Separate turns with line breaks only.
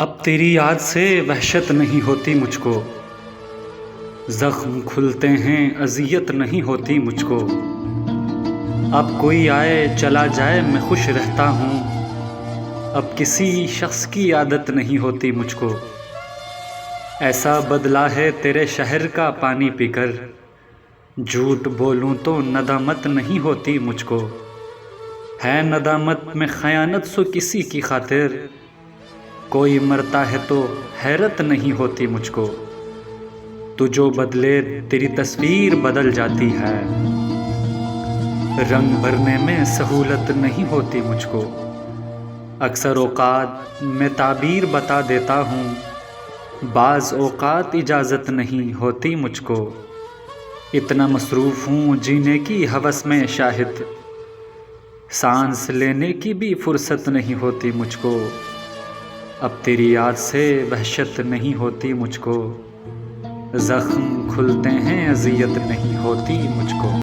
اب تیری یاد سے وحشت نہیں ہوتی مجھ کو، زخم کھلتے ہیں اذیت نہیں ہوتی مجھ کو۔ اب کوئی آئے چلا جائے میں خوش رہتا ہوں، اب کسی شخص کی عادت نہیں ہوتی مجھ کو۔ ایسا بدلا ہے تیرے شہر کا پانی پی کر، جھوٹ بولوں تو ندامت نہیں ہوتی مجھ کو۔ ہے ندامت میں خیانت سو کسی کی خاطر، کوئی مرتا ہے تو حیرت نہیں ہوتی مجھ کو۔ تو جو بدلے تیری تصویر بدل جاتی ہے، رنگ بھرنے میں سہولت نہیں ہوتی مجھ کو۔ اکثر اوقات میں تعبیر بتا دیتا ہوں، بعض اوقات اجازت نہیں ہوتی مجھ کو۔ اتنا مصروف ہوں جینے کی ہوس میں شاہد، سانس لینے کی بھی فرصت نہیں ہوتی مجھ کو۔ اب تیری یاد سے وحشت نہیں ہوتی مجھ کو، زخم کھلتے ہیں اذیت نہیں ہوتی مجھ کو۔